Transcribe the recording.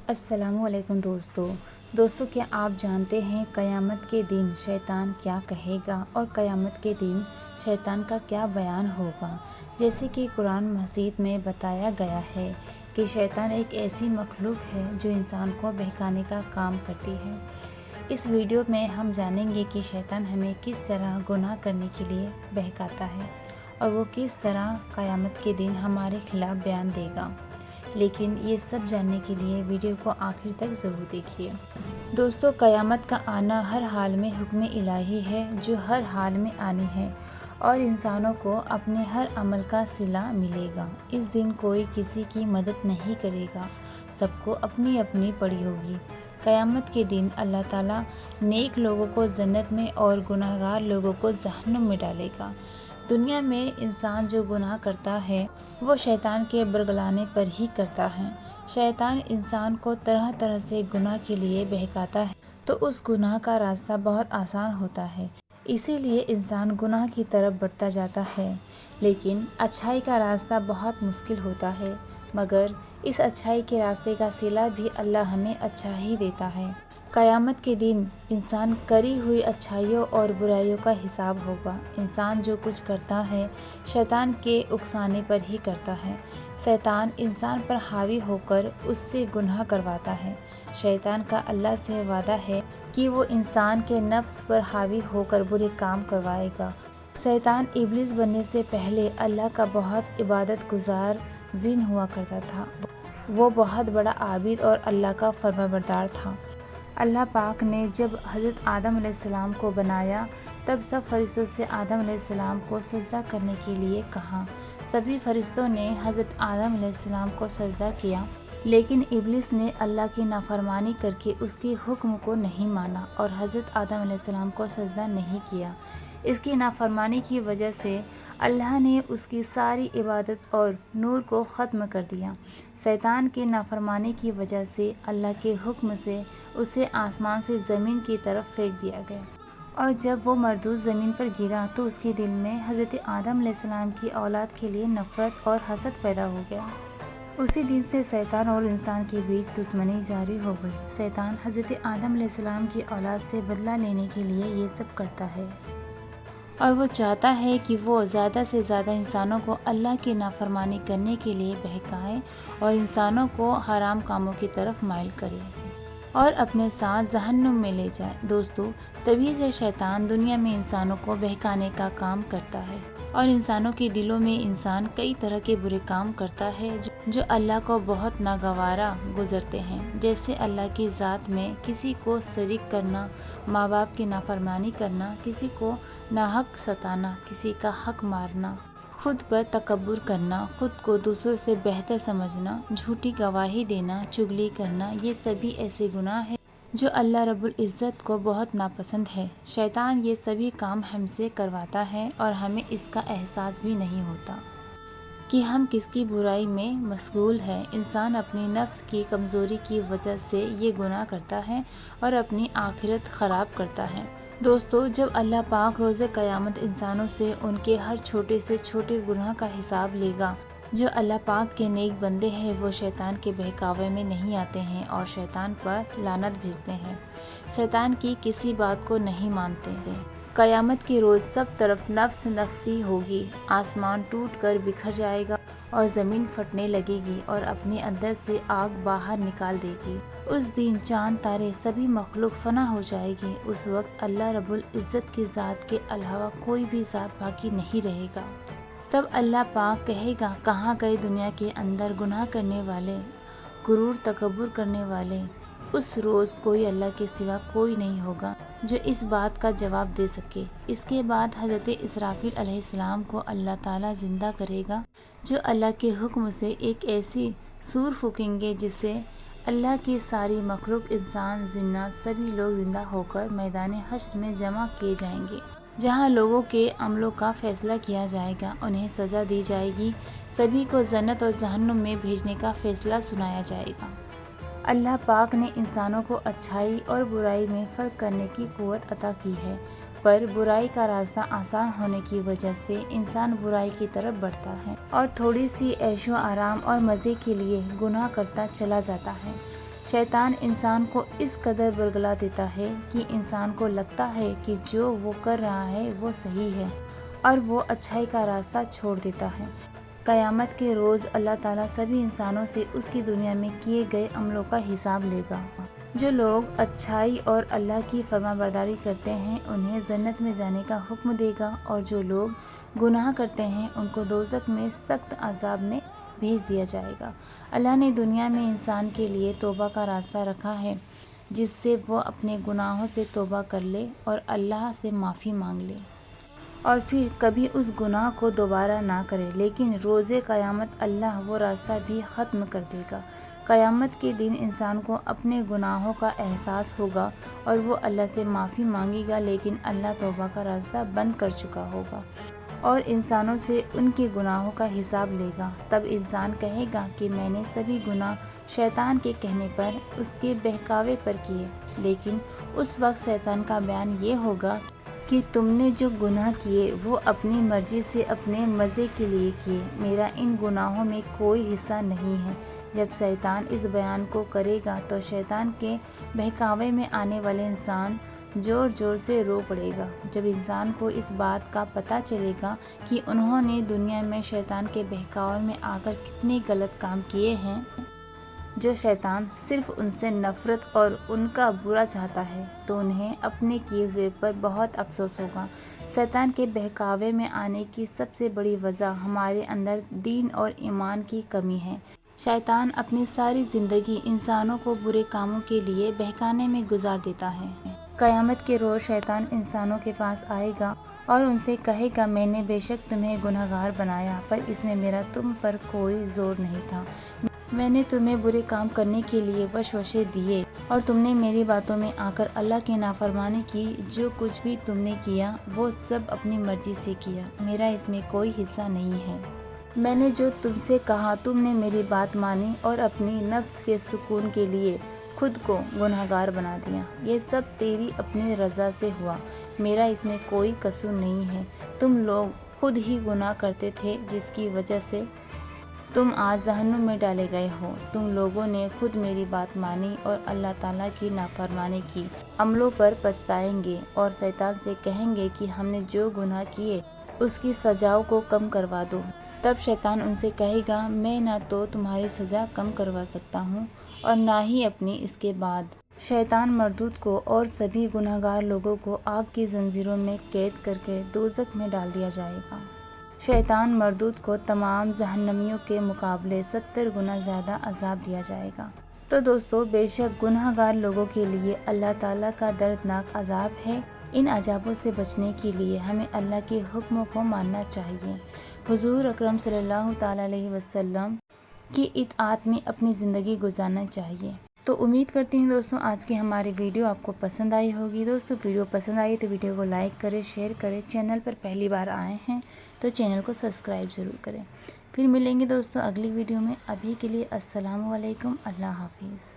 السلام علیکم دوستو کیا آپ جانتے ہیں قیامت کے دن شیطان کیا کہے گا اور قیامت کے دن شیطان کا کیا بیان ہوگا؟ جیسے کہ قرآن مجید میں بتایا گیا ہے کہ شیطان ایک ایسی مخلوق ہے جو انسان کو بہکانے کا کام کرتی ہے۔ اس ویڈیو میں ہم جانیں گے کہ شیطان ہمیں کس طرح گناہ کرنے کے لیے بہکاتا ہے اور وہ کس طرح قیامت کے دن ہمارے خلاف بیان دے گا۔ لیکن یہ سب جاننے کے لیے ویڈیو کو آخر تک ضرور دیکھیے۔ دوستو، قیامت کا آنا ہر حال میں حکم الہی ہے جو ہر حال میں آنی ہے اور انسانوں کو اپنے ہر عمل کا صلہ ملے گا۔ اس دن کوئی کسی کی مدد نہیں کرے گا، سب کو اپنی اپنی پڑی ہوگی۔ قیامت کے دن اللہ تعالیٰ نیک لوگوں کو جنت میں اور گناہگار لوگوں کو جہنم میں ڈالے گا۔ دنیا میں انسان جو گناہ کرتا ہے وہ شیطان کے برگلانے پر ہی کرتا ہے۔ شیطان انسان کو طرح طرح سے گناہ کے لیے بہکاتا ہے تو اس گناہ کا راستہ بہت آسان ہوتا ہے، اسی لیے انسان گناہ کی طرف بڑھتا جاتا ہے۔ لیکن اچھائی کا راستہ بہت مشکل ہوتا ہے، مگر اس اچھائی کے راستے کا صلہ بھی اللہ ہمیں اچھا ہی دیتا ہے۔ قیامت کے دن انسان کری ہوئی اچھائیوں اور برائیوں کا حساب ہوگا۔ انسان جو کچھ کرتا ہے شیطان کے اکسانے پر ہی کرتا ہے۔ شیطان انسان پر حاوی ہو کر اس سے گناہ کرواتا ہے۔ شیطان کا اللہ سے وعدہ ہے کہ وہ انسان کے نفس پر حاوی ہو کر برے کام کروائے گا۔ شیطان ابلیس بننے سے پہلے اللہ کا بہت عبادت گزار جن ہوا کرتا تھا۔ وہ بہت بڑا عابد اور اللہ کا فرمانبردار تھا۔ اللہ پاک نے جب حضرت آدم علیہ السلام کو بنایا تب سب فرشتوں سے آدم علیہ السلام کو سجدہ کرنے کے لیے کہا۔ سبھی فرشتوں نے حضرت آدم علیہ السلام کو سجدہ کیا، لیکن ابلیس نے اللہ کی نافرمانی کر کے اس کے حکم کو نہیں مانا اور حضرت آدم علیہ السلام کو سجدہ نہیں کیا۔ اس کی نافرمانی کی وجہ سے اللہ نے اس کی ساری عبادت اور نور کو ختم کر دیا۔ شیطان کی نافرمانی کی وجہ سے اللہ کے حکم سے اسے آسمان سے زمین کی طرف پھینک دیا گیا، اور جب وہ مردود زمین پر گرا تو اس کے دل میں حضرت آدم علیہ السلام کی اولاد کے لیے نفرت اور حسد پیدا ہو گیا۔ اسی دن سے شیطان اور انسان کے بیچ دشمنی جاری ہو گئی۔ شیطان حضرت آدم علیہ السلام کی اولاد سے بدلہ لینے کے لیے یہ سب کرتا ہے اور وہ چاہتا ہے کہ وہ زیادہ سے زیادہ انسانوں کو اللہ کی نافرمانی کرنے کے لیے بہکائے اور انسانوں کو حرام کاموں کی طرف مائل کرے اور اپنے ساتھ جہنم میں لے جائے۔ دوستو، تبھی سے شیطان دنیا میں انسانوں کو بہکانے کا کام کرتا ہے اور انسانوں کے دلوں میں انسان کئی طرح کے برے کام کرتا ہے جو اللہ کو بہت ناگوارا گزرتے ہیں، جیسے اللہ کی ذات میں کسی کو شریک کرنا، ماں باپ کی نافرمانی کرنا، کسی کو ناحق ستانا، کسی کا حق مارنا، خود پر تکبر کرنا، خود کو دوسروں سے بہتر سمجھنا، جھوٹی گواہی دینا، چغلی کرنا، یہ سبھی ایسے گناہ ہیں جو اللہ رب العزت کو بہت ناپسند ہے۔ شیطان یہ سبھی کام ہم سے کرواتا ہے اور ہمیں اس کا احساس بھی نہیں ہوتا کہ ہم کس کی برائی میں مشغول ہیں۔ انسان اپنی نفس کی کمزوری کی وجہ سے یہ گناہ کرتا ہے اور اپنی آخرت خراب کرتا ہے۔ دوستو، جب اللہ پاک روز قیامت انسانوں سے ان کے ہر چھوٹے سے چھوٹے گناہ کا حساب لے گا، جو اللہ پاک کے نیک بندے ہیں وہ شیطان کے بہکاوے میں نہیں آتے ہیں اور شیطان پر لعنت بھیجتے ہیں، شیطان کی کسی بات کو نہیں مانتے۔ قیامت کے روز سب طرف نفس نفسی ہوگی، آسمان ٹوٹ کر بکھر جائے گا اور زمین پھٹنے لگے گی اور اپنے اندر سے آگ باہر نکال دے گی۔ اس دن چاند تارے سبھی مخلوق فنا ہو جائے گی۔ اس وقت اللہ رب العزت کی ذات کے علاوہ کوئی بھی ذات باقی نہیں رہے گا۔ تب اللہ پاک کہے گا، کہاں گئے دنیا کے اندر گناہ کرنے والے، غرور تکبر کرنے والے؟ اس روز کوئی اللہ کے سوا کوئی نہیں ہوگا جو اس بات کا جواب دے سکے۔ اس کے بعد حضرت اسرافیل علیہ السلام کو اللہ تعالیٰ زندہ کرے گا، جو اللہ کے حکم سے ایک ایسی سور پھونکیں گے جس سے اللہ کی ساری مخلوق، انسان، جنات، سبھی لوگ زندہ ہو کر میدان حشر میں جمع کیے جائیں گے، جہاں لوگوں کے عملوں کا فیصلہ کیا جائے گا، انہیں سزا دی جائے گی، سبھی کو جنت اور جہنم میں بھیجنے کا فیصلہ سنایا جائے گا۔ اللہ پاک نے انسانوں کو اچھائی اور برائی میں فرق کرنے کی قوت عطا کی ہے، پر برائی کا راستہ آسان ہونے کی وجہ سے انسان برائی کی طرف بڑھتا ہے اور تھوڑی سی عیش و آرام اور مزے کے لیے گناہ کرتا چلا جاتا ہے۔ شیطان انسان کو اس قدر برگلا دیتا ہے کہ انسان کو لگتا ہے کہ جو وہ کر رہا ہے وہ صحیح ہے اور وہ اچھائی کا راستہ چھوڑ دیتا ہے۔ قیامت کے روز اللہ تعالیٰ سبھی انسانوں سے اس کی دنیا میں کیے گئے عملوں کا حساب لے گا۔ جو لوگ اچھائی اور اللہ کی فرما برداری کرتے ہیں انہیں جنت میں جانے کا حکم دے گا، اور جو لوگ گناہ کرتے ہیں ان کو دوزخ میں سخت عذاب میں بھیج دیا جائے گا۔ اللہ نے دنیا میں انسان کے لیے توبہ کا راستہ رکھا ہے، جس سے وہ اپنے گناہوں سے توبہ کر لے اور اللہ سے معافی مانگ لے اور پھر کبھی اس گناہ کو دوبارہ نہ کرے، لیکن روز قیامت اللہ وہ راستہ بھی ختم کر دے گا۔ قیامت کے دن انسان کو اپنے گناہوں کا احساس ہوگا اور وہ اللہ سے معافی مانگے گا، لیکن اللہ توبہ کا راستہ بند کر چکا ہوگا اور انسانوں سے ان کے گناہوں کا حساب لے گا۔ تب انسان کہے گا کہ میں نے سبھی گناہ شیطان کے کہنے پر، اس کے بہکاوے پر کیے، لیکن اس وقت شیطان کا بیان یہ ہوگا کہ تم نے جو گناہ کیے وہ اپنی مرضی سے اپنے مزے کے لیے کیے، میرا ان گناہوں میں کوئی حصہ نہیں ہے۔ جب شیطان اس بیان کو کرے گا تو شیطان کے بہکاوے میں آنے والے انسان زور زور سے رو پڑے گا۔ جب انسان کو اس بات کا پتہ چلے گا کہ انہوں نے دنیا میں شیطان کے بہکاوے میں آ کر کتنے غلط کام کیے ہیں، جو شیطان صرف ان سے نفرت اور ان کا برا چاہتا ہے، تو انہیں اپنے کیے ہوئے پر بہت افسوس ہوگا۔ شیطان کے بہکاوے میں آنے کی سب سے بڑی وجہ ہمارے اندر دین اور ایمان کی کمی ہے۔ شیطان اپنی ساری زندگی انسانوں کو برے کاموں کے لیے بہکانے میں گزار دیتا ہے۔ قیامت کے روز شیطان انسانوں کے پاس آئے گا اور ان سے کہے گا میں نے بے شک تمہیں گنہگار بنایا، پر اس میں میرا تم پر کوئی زور نہیں تھا۔ میں نے تمہیں برے کام کرنے کے لیے وسوسے دیے اور تم نے میری باتوں میں آ کر اللہ کی نافرمانی کی۔ جو کچھ بھی تم نے کیا وہ سب اپنی مرضی سے کیا، میرا اس میں کوئی حصہ نہیں ہے۔ میں نے جو تم سے کہا تم نے میری بات مانی اور اپنی نفس کے سکون کے لیے خود کو گنہگار بنا دیا۔ یہ سب تیری اپنی رضا سے ہوا، میرا اس میں کوئی قصور نہیں ہے۔ تم لوگ خود ہی گناہ کرتے تھے جس کی وجہ سے تم آج جہنم میں ڈالے گئے ہو۔ تم لوگوں نے خود میری بات مانی اور اللہ تعالیٰ کی نافرمانی کی، عملوں پر پچھتائیں گے اور شیطان سے کہیں گے کہ ہم نے جو گناہ کیے اس کی سزاؤں کو کم کروا دو۔ تب شیطان ان سے کہے گا میں نہ تو تمہاری سزا کم کروا سکتا ہوں اور نہ ہی اپنی۔ اس کے بعد شیطان مردود کو اور سبھی گنہگار لوگوں کو آگ کی زنجیروں میں قید کر کے دوزخ میں ڈال دیا جائے گا۔ شیطان مردود کو تمام جہنمیوں کے مقابلے 70 گنا زیادہ عذاب دیا جائے گا۔ تو دوستو، بے شک گنہگار لوگوں کے لیے اللہ تعالیٰ کا دردناک عذاب ہے۔ ان عذابوں سے بچنے کے لیے ہمیں اللہ کے حکموں کو ماننا چاہیے، حضور اکرم صلی اللہ تعالیٰ علیہ وسلم کی اطاعت میں اپنی زندگی گزارنا چاہیے۔ تو امید کرتی ہوں دوستوں آج کی ہماری ویڈیو آپ کو پسند آئی ہوگی۔ دوستوں ویڈیو پسند آئی تو ویڈیو کو لائک کریں، شیئر کریں، چینل پر پہلی بار آئے ہیں تو چینل کو سبسکرائب ضرور کریں۔ پھر ملیں گے دوستوں اگلی ویڈیو میں، ابھی کے لیے السلام علیکم، اللہ حافظ۔